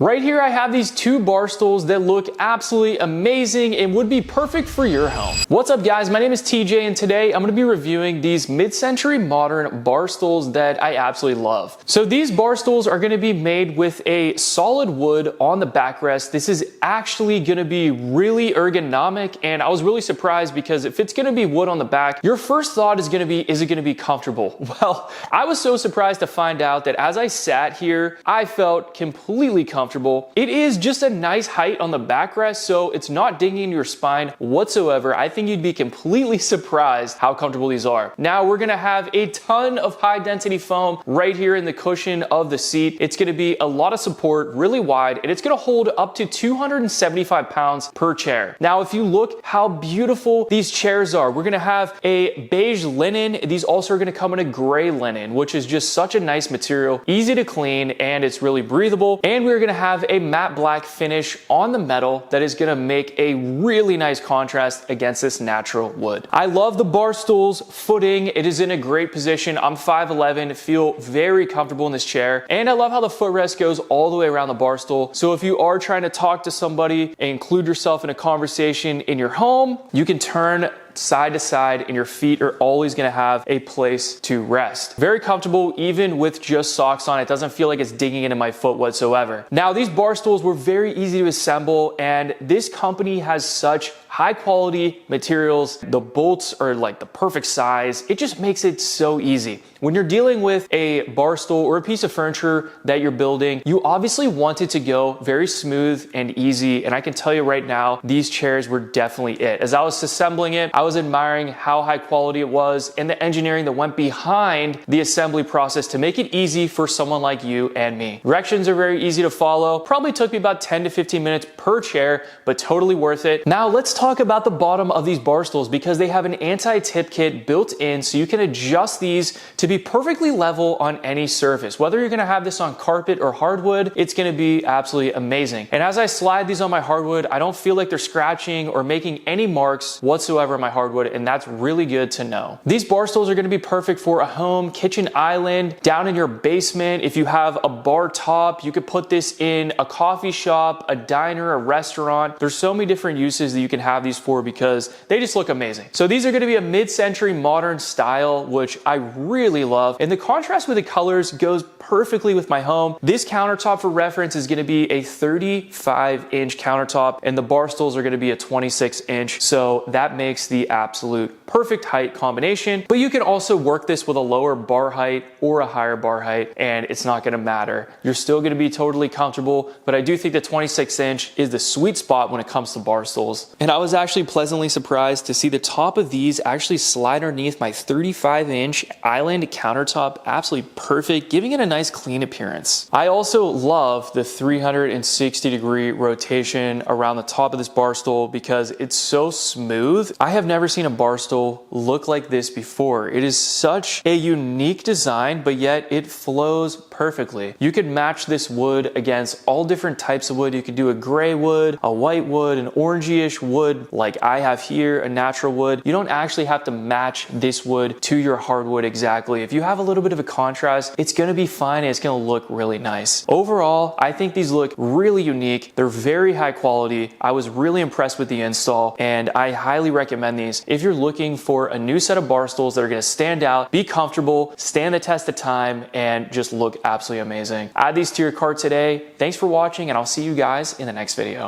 Right here I have these two bar stools that look absolutely amazing and would be perfect for your home. What's up guys, my name is TJ and today I'm going to be reviewing these mid-century modern bar stools that I absolutely love. So these bar stools are going to be made with a solid wood on the backrest. This is actually going to be really ergonomic and I was really surprised because if it's going to be wood on the back, your first thought is going to be, is it going to be comfortable? Well, I was so surprised to find out that as I sat here, I felt completely comfortable. It is just a nice height on the backrest, so it's not digging into your spine whatsoever. I think you'd be completely surprised how comfortable these are. Now we're gonna have a ton of high density foam right here in the cushion of the seat. It's gonna be a lot of support, really wide, and it's gonna hold up to 275 pounds per chair. Now, if you look how beautiful these chairs are, we're gonna have a beige linen. These also are gonna come in a gray linen, which is just such a nice material, easy to clean, and it's really breathable. And we're gonna have a matte black finish on the metal that is gonna make a really nice contrast against this natural wood. I love the bar stool's footing. It is in a great position. I'm 5'11", feel very comfortable in this chair. And I love how the footrest goes all the way around the bar stool. So if you are trying to talk to somebody and include yourself in a conversation in your home, you can turn side to side and your feet are always gonna have a place to rest. Very comfortable even with just socks on. It doesn't feel like it's digging into my foot whatsoever. Now these bar stools were very easy to assemble and this company has such high quality materials. The bolts are like the perfect size. It just makes it so easy. When you're dealing with a bar stool or a piece of furniture that you're building, you obviously want it to go very smooth and easy. And I can tell you right now, these chairs were definitely it. As I was assembling it, I was admiring how high quality it was and the engineering that went behind the assembly process to make it easy for someone like you and me. Directions are very easy to follow. Probably took me about 10 to 15 minutes per chair, but totally worth it. Now let's talk about the bottom of these bar stools because they have an anti-tip kit built in so you can adjust these to be perfectly level on any surface. Whether you're gonna have this on carpet or hardwood, it's gonna be absolutely amazing. And as I slide these on my hardwood, I don't feel like they're scratching or making any marks whatsoever on my hardwood, and that's really good to know. These bar stools are gonna be perfect for a home, kitchen island, down in your basement. If you have a bar top, you could put this in a coffee shop, a diner, a restaurant. There's so many different uses that you can have these for because they just look amazing. So these are gonna be a mid-century modern style, which I really love. And the contrast with the colors goes perfectly with my home. This countertop for reference is gonna be a 35-inch countertop and the bar stools are gonna be a 26-inch. So that makes the absolute perfect height combination. But you can also work this with a lower bar height or a higher bar height and it's not gonna matter. You're still gonna be totally comfortable, but I do think the 26-inch is the sweet spot when it comes to bar stools. And I was actually pleasantly surprised to see the top of these actually slide underneath my 35-inch island countertop. Absolutely perfect, giving it a nice clean appearance. I also love the 360-degree rotation around the top of this bar stool because it's so smooth. I have never seen a bar stool look like this before. It is such a unique design, but yet it flows perfectly. You could match this wood against all different types of wood. You could do a gray wood, a white wood, an orangey-ish wood like I have here, a natural wood. You don't actually have to match this wood to your hardwood exactly. If you have a little bit of a contrast, it's gonna be fine and it's gonna look really nice. Overall, I think these look really unique. They're very high quality. I was really impressed with the install and I highly recommend these. If you're looking for a new set of bar stools that are gonna stand out, be comfortable, stand the test of time, and just look absolutely amazing. Add these to your cart today. Thanks for watching and I'll see you guys in the next video.